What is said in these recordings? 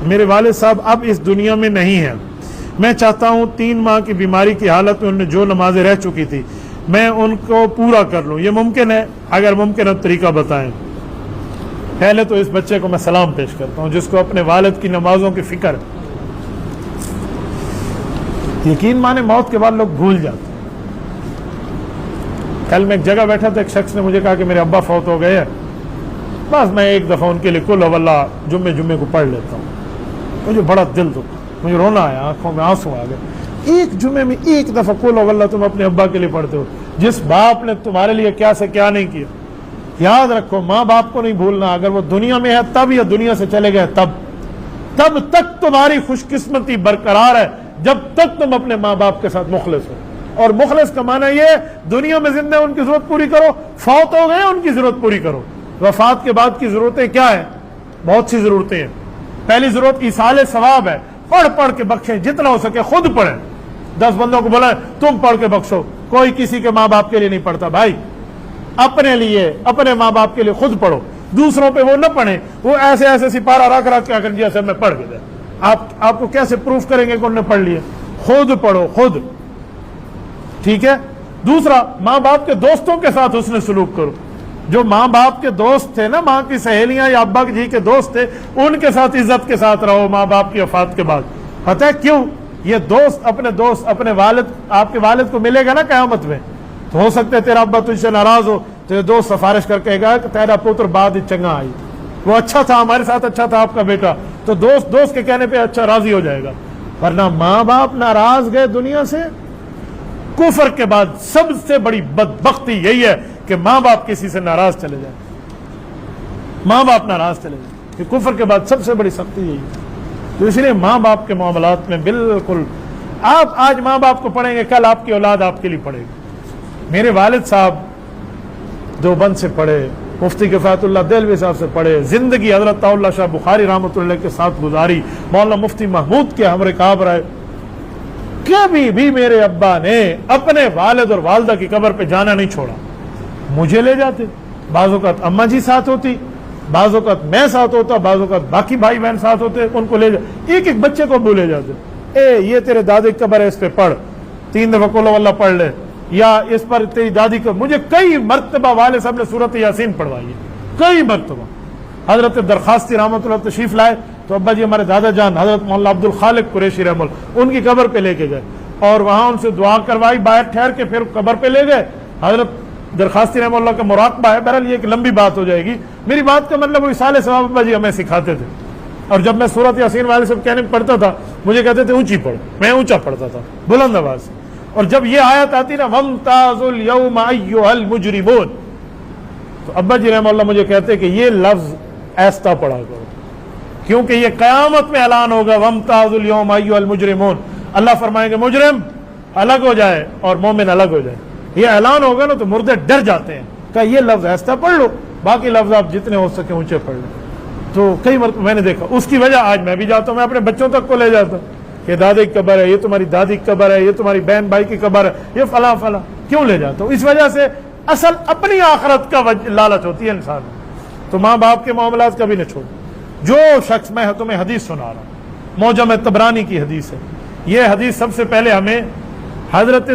میرے والد صاحب اب اس دنیا میں نہیں ہیں، میں چاہتا ہوں 3 ماہ کی بیماری کی حالت میں انہیں جو نمازیں رہ چکی تھی میں ان کو پورا کر لوں، یہ ممکن ہے؟ اگر ممکن ہے طریقہ بتائیں۔ پہلے تو اس بچے کو میں سلام پیش کرتا ہوں جس کو اپنے والد کی نمازوں کی فکر ہے۔ یقین مانے موت کے بعد لوگ بھول جاتے ہیں۔ کل میں ایک جگہ بیٹھا تھا، ایک شخص نے مجھے کہا کہ میرے ابا فوت ہو گئے ہیں، بس میں ایک دفعہ ان کے لیے قل هو اللہ جمعے کو پڑھ لیتا ہوں۔ مجھے بڑا دل دکھا، مجھے رونا آیا، آنکھوں میں آنسو آ گئے۔ ایک جمعے میں ایک دفعہ قل هو اللہ تم اپنے ابا کے لیے پڑھتے ہو، جس باپ نے تمہارے لیے کیا سے کیا نہیں کیا۔ یاد رکھو ماں باپ کو نہیں بھولنا، اگر وہ دنیا میں ہے تب یا دنیا سے چلے گئے تب تک تمہاری خوش قسمتی برقرار ہے جب تک تم اپنے ماں باپ کے ساتھ مخلص ہو۔ اور مخلص کا معنی یہ دنیا میں زندہ ان کی ضرورت پوری کرو، فوت ہو گئے ان کی ضرورت پوری کرو۔ وفات کے بعد کی ضرورتیں کیا ہیں؟ بہت سی ضرورتیں ہیں۔ پہلی ضرورت ایصال ثواب ہے، پڑھ کے بخشیں، جتنا ہو سکے خود پڑھیں۔ 10 بندوں کو بولا تم پڑھ کے بخشو، کوئی کسی کے ماں باپ کے لیے نہیں پڑھتا بھائی، اپنے لیے اپنے ماں باپ کے لیے خود پڑھو، دوسروں پہ وہ نہ پڑھیں، وہ ایسے سپارہ رکھ کیا کر دیا سر میں پڑھ کے دے۔ آپ کو کیسے پروف کریں گے کہ انہوں نے پڑھ لیا؟ خود پڑھو خود، ٹھیک ہے۔ دوسرا، ماں باپ کے دوستوں کے ساتھ حسن سلوک کرو۔ جو ماں باپ کے دوست تھے نا، ماں کی سہیلیاں یا ابا جی کے دوست تھے، ان کے ساتھ عزت کے ساتھ رہو ماں باپ کی وفات کے بعد۔ پتہ ہے کیوں؟ یہ دوست اپنے والد، آپ کے والد کو ملے گا نا قیامت میں، تو ہو سکتا ہے تیرا ابا تجھ سے ناراض ہو تو یہ دوست سفارش کر کے گا کہ تیرا پوتر بعد چنگا آئی، وہ اچھا تھا ہمارے ساتھ، اچھا تھا آپ کا بیٹا، تو دوست کے کہنے پہ اچھا راضی ہو جائے گا۔ ورنہ ماں باپ ناراض گئے دنیا سے، کفر کے بعد سب سے بڑی بدبختی یہی ہے کہ ماں باپ کسی سے ناراض چلے جائیں، ماں باپ ناراض چلے جائیں، کہ کفر کے بعد سب سے بڑی سختی یہی ہے۔ تو اس لیے ماں باپ کے معاملات میں بالکل، آپ آج ماں باپ کو پڑھیں گے، کل آپ کی اولاد آپ کے لیے پڑھے گی۔ میرے والد صاحب دیوبند سے پڑھے، مفتی کفایت اللہ دہلوی صاحب سے پڑھے، زندگی حضرت طاء اللہ شاہ بخاری رحمۃ اللہ کے ساتھ گزاری، مولانا مفتی محمود کے ہم رکاب رہے۔ کبھی بھی میرے ابا نے اپنے والد اور والدہ کی قبر پہ جانا نہیں چھوڑا، مجھے لے جاتے، بعض اوقات اماں جی ساتھ ہوتی، بعض اوقات میں ساتھ ہوتا، بعض اوقات باقی بھائی بہن ساتھ ہوتے، ان کو لے جاتے، ایک بچے کو بھولے جاتے، یہ تیرے دادے کی قبر ہے اس پہ پڑھ، 3 دفعہ قل هو اللہ پڑھ لے، یا اس پر تیری دادی کو۔ مجھے کئی مرتبہ والد صاحب نے سورۃ یاسین پڑھوائی ہے، کئی مرتبہ۔ حضرت درخواستی رحمۃ اللہ تشریف لائے تو ابا جی ہمارے دادا جان حضرت مولانا عبد الخالق قریشی رحمۃ اللہ ان کی قبر پہ لے کے گئے اور وہاں ان سے دعا کروائی، باہر ٹھہر کے پھر قبر پہ لے گئے۔ حضرت درخواستی رحمۃ اللہ کا مراقبہ ہے، بہرحال یہ ایک لمبی بات ہو جائے گی۔ میری بات کا مطلب وہ ایصال ثواب ابا جی ہمیں سکھاتے تھے، اور جب میں سورۃ یاسین والے سب کہنے پڑھتا تھا مجھے کہتے تھے اونچی پڑھ، میں اونچا پڑھتا تھا بلند آواز سے، اور جب یہ آیت آتی نا وَامْتَازُوا الْيَوْمَ أَيُّهَا الْمُجْرِمُونَ، تو ابا جی رحمہ اللہ مجھے کہتے کہ یہ لفظ ایستا پڑھا کرو، کیونکہ یہ قیامت میں اعلان ہوگا وَامْتَازُوا الْيَوْمَ أَيُّهَا الْمُجْرِمُونَ، اللہ فرمائیں گے مجرم الگ ہو جائے اور مومن الگ ہو جائے۔ یہ اعلان ہوگا نا تو مردے ڈر جاتے ہیں، کہ یہ لفظ ایستا پڑھ لو، باقی لفظ آپ جتنے ہو سکے اونچے پڑھ لیں۔ تو کئی مرتبہ میں نے دیکھا، اس کی وجہ آج میں بھی جاتا ہوں، میں اپنے بچوں تک کو لے جاتا ہوں کہ دادے کی قبر ہے، یہ تمہاری دادی کی قبر ہے، یہ تمہاری بہن بھائی کی قبر ہے، یہ فلاں فلاں، کیوں لے جاتا ہوں؟ اس وجہ سے اصل اپنی آخرت کا لالچ ہوتی ہے انسان میں۔ تو ماں باپ کے معاملات کبھی نہ چھوڑو۔ جو شخص، میں تمہیں حدیث سنا رہا ہوں، معجم طبرانی کی حدیث ہے، یہ حدیث سب سے پہلے ہمیں حضرت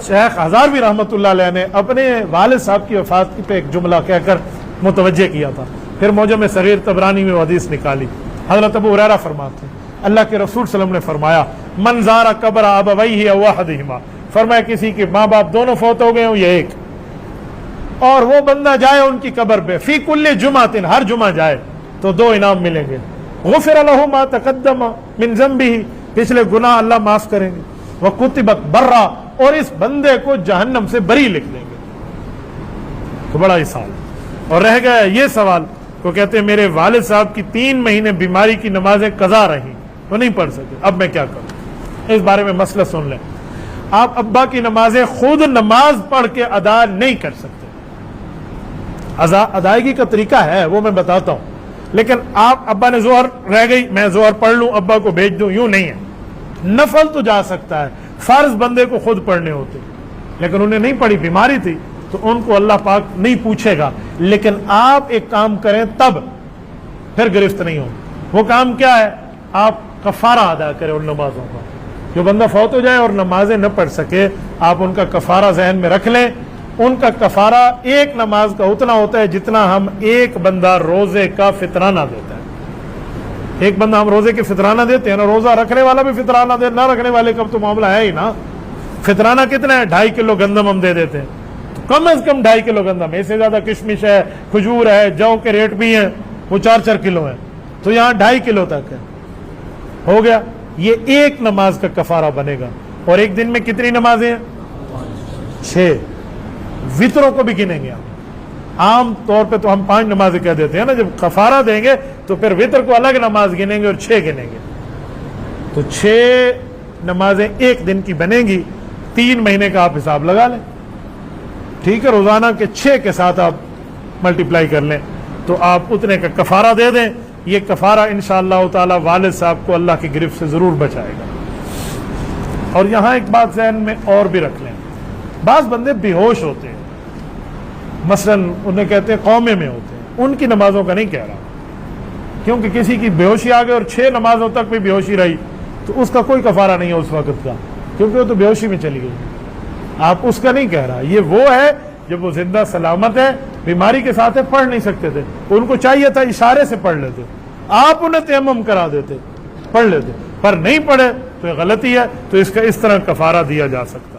شیخ ہزاروی رحمۃ اللہ علیہ نے اپنے والد صاحب کی وفات پہ ایک جملہ کہہ کر متوجہ کیا تھا، پھر معجم صغیر طبرانی میں وہ حدیث نکالی۔ حضرت ابو ہریرہ فرماتے ہیں اللہ کے رسول صلی اللہ علیہ وسلم نے فرمایا من زار قبر ابویہ او احدہما، فرمایا کسی کے ماں باپ دونوں فوت ہو گئے ہوں یا ایک، اور وہ بندہ جائے ان کی قبر پہ، فی کل جمعۃ، ہر جمعہ جائے تو 2 انعام ملیں گے، غفر لہ ما تقدم من ذنبہ، پچھلے گناہ اللہ معاف کریں گے، وکتبت برا، اور اس بندے کو جہنم سے بری لکھ دیں گے۔ تو بڑا ہی سوال، اور رہ گیا یہ سوال کو کہتے ہیں میرے والد صاحب کی 3 مہینے بیماری کی نمازیں قضا رہیں، وہ نہیں پڑھ سکے، اب میں کیا کروں؟ اس بارے میں مسئلہ سن لیں۔ آپ ابا کی نمازیں خود نماز پڑھ کے ادا نہیں کر سکتے، ادائیگی کا طریقہ ہے وہ میں بتاتا ہوں، لیکن آپ ابا نے ظہر رہ گئی میں ظہر پڑھ لوں ابا کو بھیج دوں، یوں نہیں ہے۔ نفل تو جا سکتا ہے، فرض بندے کو خود پڑھنے ہوتے، لیکن انہیں نہیں پڑھی، بیماری تھی، تو ان کو اللہ پاک نہیں پوچھے گا، لیکن آپ ایک کام کریں تب پھر گرفت نہیں ہوگی۔ وہ کام کیا ہے؟ آپ کفارہ ادا کریں ان نمازوں کا. جو بندہ فوت ہو جائے اور نمازیں نہ پڑھ سکے، آپ ان کا کفارہ ذہن میں رکھ لیں. ان کا کفارہ ایک نماز کا اتنا ہوتا ہے جتنا ہم ایک بندہ روزے کا فطرانہ دیتا ہے. ایک بندہ ہم روزے کے فطرانہ دیتے ہیں نا، روزہ رکھنے والا بھی فطرانہ دے، نہ رکھنے والے کا تو معاملہ ہے ہی نا. فطرانہ کتنا ہے؟ 2.5 کلو گندم ہم دے دیتے ہیں. تو کم از کم 2.5 کلو گندم، اس سے زیادہ کشمش ہے، کھجور ہے، جو کے ریٹ بھی ہیں وہ 4 کلو ہیں، تو یہاں 2.5 کلو تک ہے. ہو گیا. یہ ایک نماز کا کفارہ بنے گا. اور ایک دن میں کتنی نمازیں ہیں؟ 6. وطروں کو بھی گنیں گے. عام طور پہ تو ہم 5 نمازیں کہہ دیتے ہیں نا، جب کفارہ دیں گے تو پھر وطر کو الگ نماز گنیں گے اور 6 گنیں گے. تو 6 نمازیں ایک دن کی بنیں گی. 3 مہینے کا آپ حساب لگا لیں. ٹھیک ہے، روزانہ کے 6 کے ساتھ آپ ملٹیپلائی کر لیں تو آپ اتنے کا کفارہ دے دیں. یہ کفارہ انشاءاللہ تعالی والد صاحب کو اللہ کی گرفت سے ضرور بچائے گا. اور یہاں ایک بات ذہن میں اور بھی رکھ لیں، بعض بندے بے ہوش ہوتے ہیں، مثلا انہیں کہتے ہیں قومے میں ہوتے ہیں، ان کی نمازوں کا نہیں کہہ رہا، کیونکہ کسی کی بے ہوشی آ گئی اور 6 نمازوں تک بھی بے ہوشی رہی تو اس کا کوئی کفارہ نہیں ہے اس وقت کا، کیونکہ وہ تو بے ہوشی میں چلی گئی. آپ اس کا نہیں کہہ رہا. یہ وہ ہے جب وہ زندہ سلامت ہے، بیماری کے ساتھ ہے، پڑھ نہیں سکتے تھے، ان کو چاہیے تھا اشارے سے پڑھ لیتے، آپ انہیں تیمم کرا دیتے، پڑھ لیتے، پر نہیں پڑھے تو یہ غلطی ہے. تو اس کا اس طرح کفارہ دیا جا سکتا ہے.